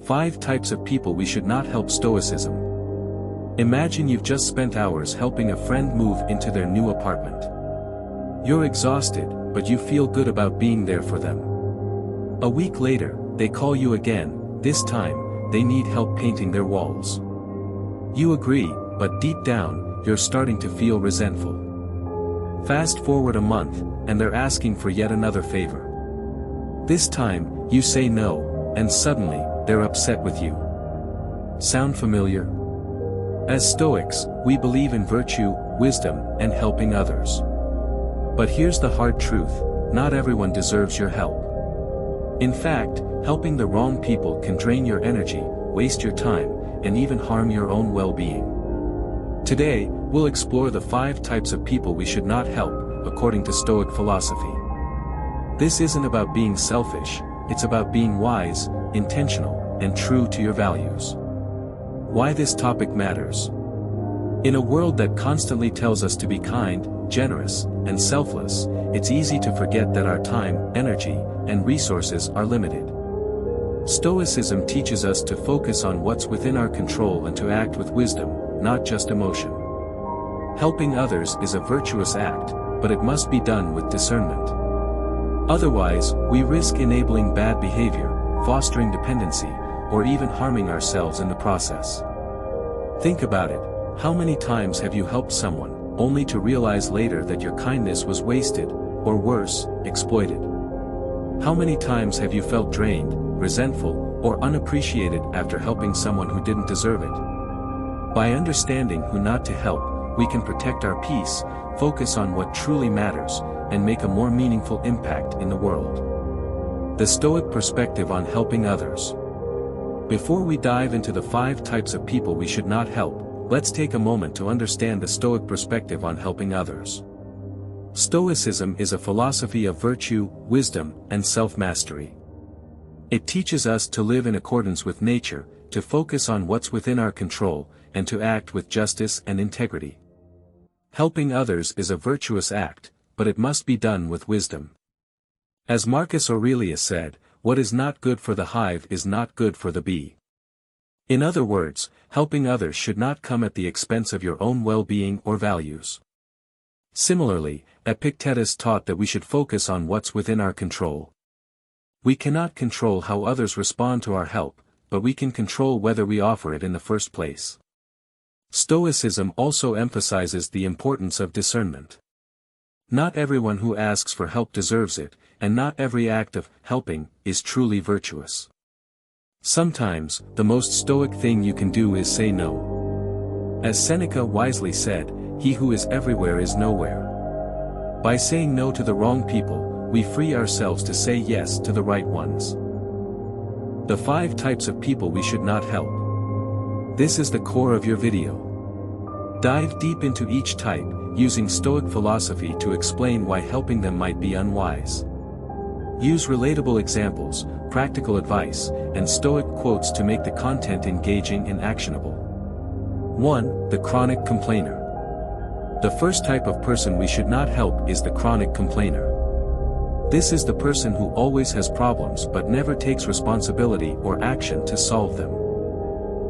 5 types of people we should not help. Stoicism. Imagine you've just spent hours helping a friend move into their new apartment. You're exhausted, but you feel good about being there for them. A week later, they call you again. This time, they need help painting their walls. You agree, but deep down, you're starting to feel resentful. Fast forward a month, and they're asking for yet another favor. This time, you say no, and suddenly, they're upset with you. Sound familiar? As Stoics, we believe in virtue, wisdom, and helping others. But here's the hard truth: not everyone deserves your help. In fact, helping the wrong people can drain your energy, waste your time, and even harm your own well-being. Today, we'll explore the 5 types of people we should not help, according to Stoic philosophy. This isn't about being selfish, it's about being wise, intentional, and true to your values. Why this topic matters. In a world that constantly tells us to be kind, generous, and selfless, it's easy to forget that our time, energy, and resources are limited. Stoicism teaches us to focus on what's within our control and to act with wisdom, not just emotion. Helping others is a virtuous act, but it must be done with discernment. Otherwise, we risk enabling bad behavior, fostering dependency, or even harming ourselves in the process. Think about it: how many times have you helped someone, only to realize later that your kindness was wasted, or worse, exploited? How many times have you felt drained, resentful, or unappreciated after helping someone who didn't deserve it? By understanding who not to help, we can protect our peace, focus on what truly matters, and make a more meaningful impact in the world. The Stoic perspective on helping others. Before we dive into the 5 types of people we should not help, let's take a moment to understand the Stoic perspective on helping others. Stoicism is a philosophy of virtue, wisdom, and self-mastery. It teaches us to live in accordance with nature, to focus on what's within our control, and to act with justice and integrity. Helping others is a virtuous act, but it must be done with wisdom. As Marcus Aurelius said, "What is not good for the hive is not good for the bee." In other words, helping others should not come at the expense of your own well-being or values. Similarly, Epictetus taught that we should focus on what's within our control. We cannot control how others respond to our help, but we can control whether we offer it in the first place. Stoicism also emphasizes the importance of discernment. Not everyone who asks for help deserves it, and not every act of helping is truly virtuous. Sometimes, the most stoic thing you can do is say no. As Seneca wisely said, "He who is everywhere is nowhere." By saying no to the wrong people, we free ourselves to say yes to the right ones. The 5 types of people we should not help. This is the core of your video. Dive deep into each type, using Stoic philosophy to explain why helping them might be unwise. Use relatable examples, practical advice, and Stoic quotes to make the content engaging and actionable. 1. The chronic complainer. The first type of person we should not help is the chronic complainer. This is the person who always has problems but never takes responsibility or action to solve them.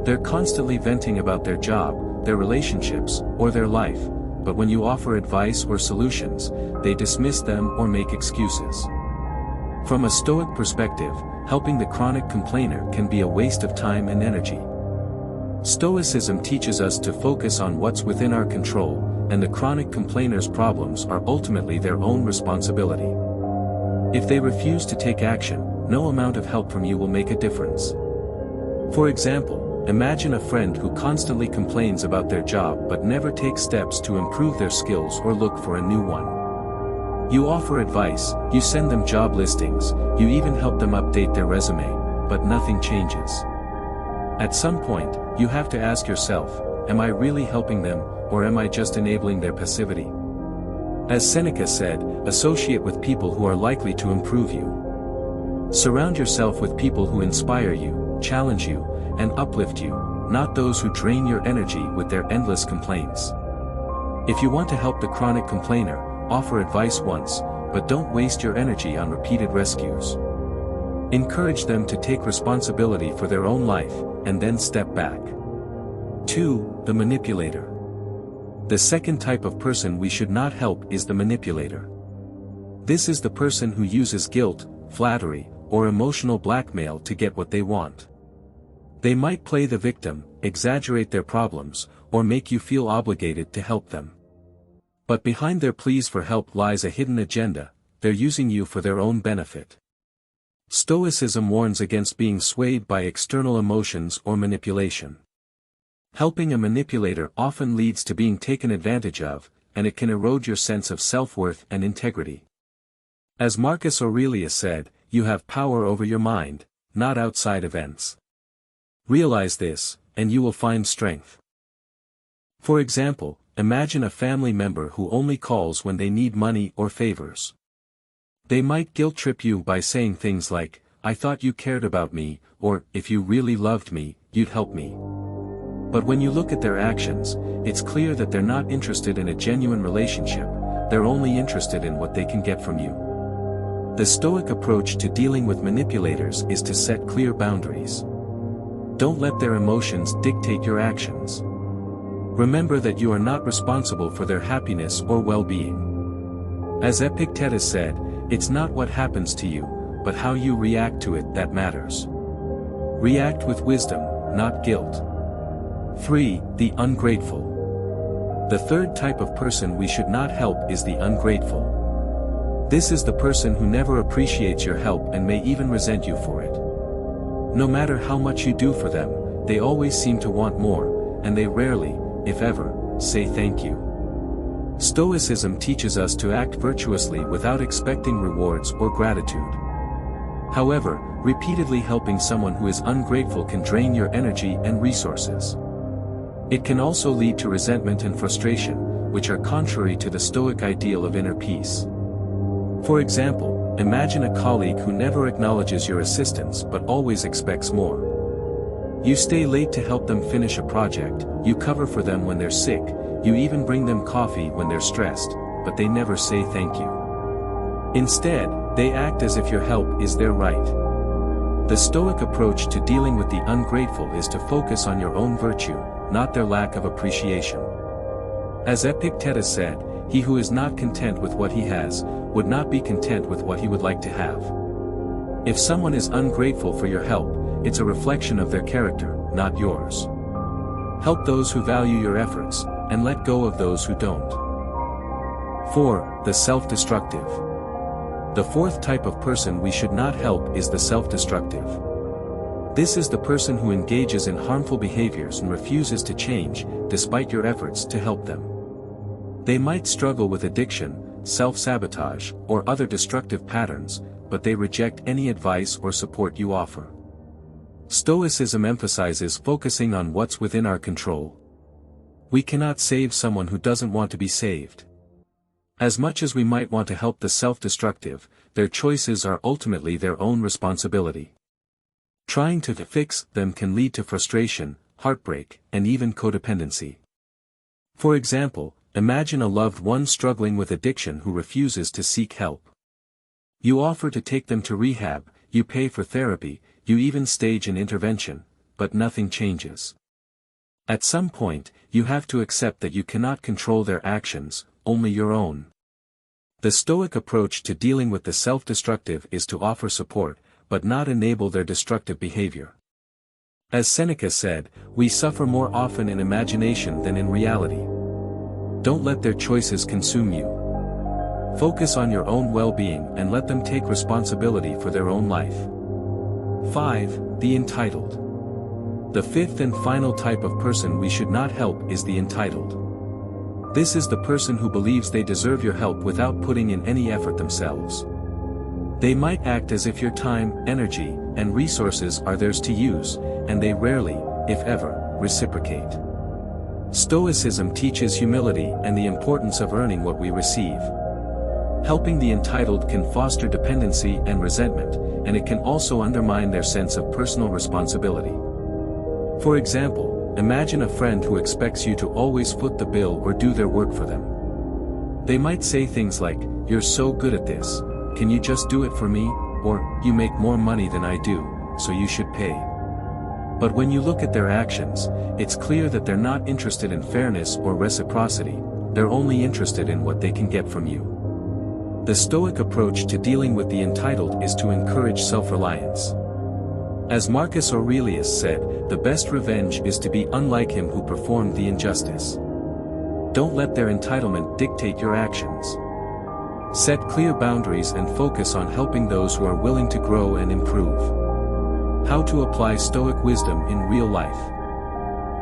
They're constantly venting about their job, their relationships, or their life, but when you offer advice or solutions, they dismiss them or make excuses. From a Stoic perspective, helping the chronic complainer can be a waste of time and energy. Stoicism teaches us to focus on what's within our control, and the chronic complainer's problems are ultimately their own responsibility. If they refuse to take action, no amount of help from you will make a difference. For example, imagine a friend who constantly complains about their job but never takes steps to improve their skills or look for a new one. You offer advice, you send them job listings, you even help them update their resume, but nothing changes. At some point, you have to ask yourself, am I really helping them, or am I just enabling their passivity? As Seneca said, associate with people who are likely to improve you. Surround yourself with people who inspire you, challenge you, and uplift you, not those who drain your energy with their endless complaints. If you want to help the chronic complainer, offer advice once, but don't waste your energy on repeated rescues. Encourage them to take responsibility for their own life, and then step back. 2. The manipulator. The second type of person we should not help is the manipulator. This is the person who uses guilt, flattery, or emotional blackmail to get what they want. They might play the victim, exaggerate their problems, or make you feel obligated to help them. But behind their pleas for help lies a hidden agenda. They're using you for their own benefit. Stoicism warns against being swayed by external emotions or manipulation. Helping a manipulator often leads to being taken advantage of, and it can erode your sense of self-worth and integrity. As Marcus Aurelius said, you have power over your mind, not outside events. Realize this, and you will find strength. For example, imagine a family member who only calls when they need money or favors. They might guilt-trip you by saying things like, "I thought you cared about me," or, "If you really loved me, you'd help me." But when you look at their actions, it's clear that they're not interested in a genuine relationship, they're only interested in what they can get from you. The Stoic approach to dealing with manipulators is to set clear boundaries. Don't let their emotions dictate your actions. Remember that you are not responsible for their happiness or well-being. As Epictetus said, it's not what happens to you, but how you react to it that matters. React with wisdom, not guilt. 3. The ungrateful. The third type of person we should not help is the ungrateful. This is the person who never appreciates your help and may even resent you for it. No matter how much you do for them, they always seem to want more, and they rarely, if ever, say thank you. Stoicism teaches us to act virtuously without expecting rewards or gratitude. However, repeatedly helping someone who is ungrateful can drain your energy and resources. It can also lead to resentment and frustration, which are contrary to the Stoic ideal of inner peace. For example, imagine a colleague who never acknowledges your assistance but always expects more. You stay late to help them finish a project, you cover for them when they're sick, you even bring them coffee when they're stressed, but they never say thank you. Instead, they act as if your help is their right. The Stoic approach to dealing with the ungrateful is to focus on your own virtue, not their lack of appreciation. As Epictetus said, he who is not content with what he has, would not be content with what he would like to have. If someone is ungrateful for your help, it's a reflection of their character, not yours. Help those who value your efforts, and let go of those who don't. 4. The self-destructive. The fourth type of person we should not help is the self-destructive. This is the person who engages in harmful behaviors and refuses to change, despite your efforts to help them. They might struggle with addiction, self-sabotage, or other destructive patterns, but they reject any advice or support you offer. Stoicism emphasizes focusing on what's within our control. We cannot save someone who doesn't want to be saved. As much as we might want to help the self-destructive, their choices are ultimately their own responsibility. Trying to fix them can lead to frustration, heartbreak, and even codependency. For example, imagine a loved one struggling with addiction who refuses to seek help. You offer to take them to rehab, you pay for therapy, you even stage an intervention, but nothing changes. At some point, you have to accept that you cannot control their actions, only your own. The Stoic approach to dealing with the self-destructive is to offer support, but not enable their destructive behavior. As Seneca said, we suffer more often in imagination than in reality. Don't let their choices consume you. Focus on your own well-being and let them take responsibility for their own life. 5. The entitled. The fifth and final type of person we should not help is the entitled. This is the person who believes they deserve your help without putting in any effort themselves. They might act as if your time, energy, and resources are theirs to use, and they rarely, if ever, reciprocate. Stoicism teaches humility and the importance of earning what we receive. Helping the entitled can foster dependency and resentment, and it can also undermine their sense of personal responsibility. For example, imagine a friend who expects you to always foot the bill or do their work for them. They might say things like, "You're so good at this, can you just do it for me?" or, "You make more money than I do, so you should pay." But when you look at their actions, it's clear that they're not interested in fairness or reciprocity, they're only interested in what they can get from you. The Stoic approach to dealing with the entitled is to encourage self-reliance. As Marcus Aurelius said, the best revenge is to be unlike him who performed the injustice. Don't let their entitlement dictate your actions. Set clear boundaries and focus on helping those who are willing to grow and improve. How to apply Stoic wisdom in real life.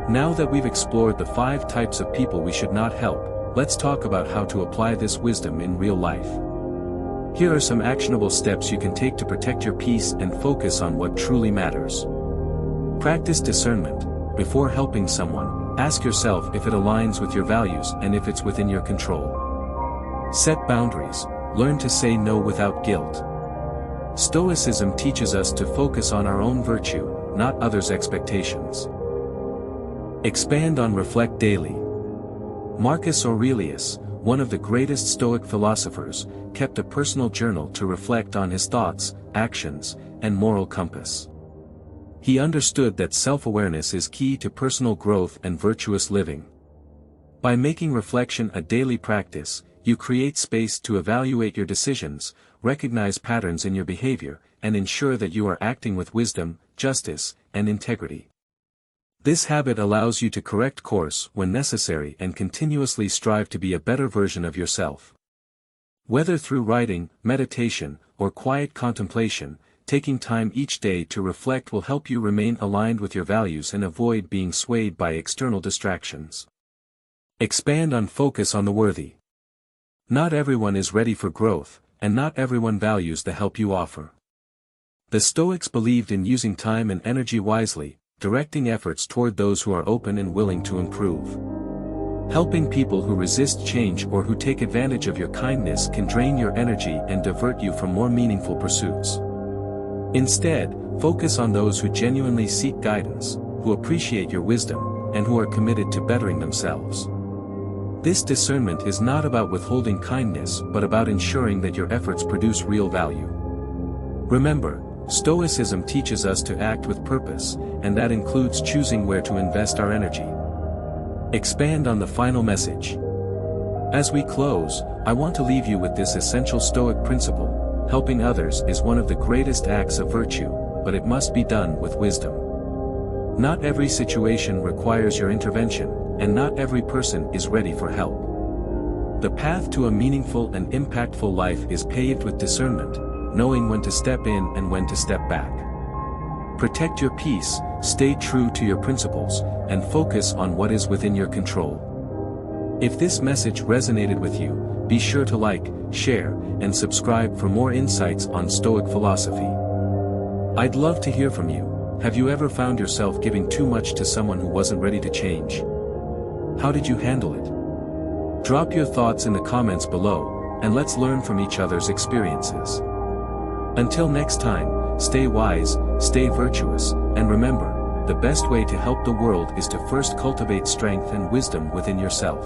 Now that we've explored the 5 types of people we should not help, let's talk about how to apply this wisdom in real life. Here are some actionable steps you can take to protect your peace and focus on what truly matters. Practice discernment. Before helping someone, ask yourself if it aligns with your values and if it's within your control. Set boundaries. Learn to say no without guilt. Stoicism teaches us to focus on our own virtue, not others' expectations. Expand on reflect daily. Marcus Aurelius, one of the greatest Stoic philosophers, kept a personal journal to reflect on his thoughts, actions, and moral compass. He understood that self-awareness is key to personal growth and virtuous living. By making reflection a daily practice, you create space to evaluate your decisions, recognize patterns in your behavior, and ensure that you are acting with wisdom, justice, and integrity. This habit allows you to correct course when necessary and continuously strive to be a better version of yourself. Whether through writing, meditation, or quiet contemplation, taking time each day to reflect will help you remain aligned with your values and avoid being swayed by external distractions. Expand on focus on the worthy. Not everyone is ready for growth, and not everyone values the help you offer. The Stoics believed in using time and energy wisely, directing efforts toward those who are open and willing to improve. Helping people who resist change or who take advantage of your kindness can drain your energy and divert you from more meaningful pursuits. Instead, focus on those who genuinely seek guidance, who appreciate your wisdom, and who are committed to bettering themselves. This discernment is not about withholding kindness but about ensuring that your efforts produce real value. Remember, Stoicism teaches us to act with purpose, and that includes choosing where to invest our energy. Expand on the final message. As we close, I want to leave you with this essential Stoic principle: helping others is one of the greatest acts of virtue, but it must be done with wisdom. Not every situation requires your intervention, and not every person is ready for help. The path to a meaningful and impactful life is paved with discernment, knowing when to step in and when to step back. Protect your peace, stay true to your principles, and focus on what is within your control. If this message resonated with you, be sure to like, share, and subscribe for more insights on Stoic philosophy. I'd love to hear from you. Have you ever found yourself giving too much to someone who wasn't ready to change? How did you handle it? Drop your thoughts in the comments below, and let's learn from each other's experiences. Until next time, stay wise, stay virtuous, and remember, the best way to help the world is to first cultivate strength and wisdom within yourself.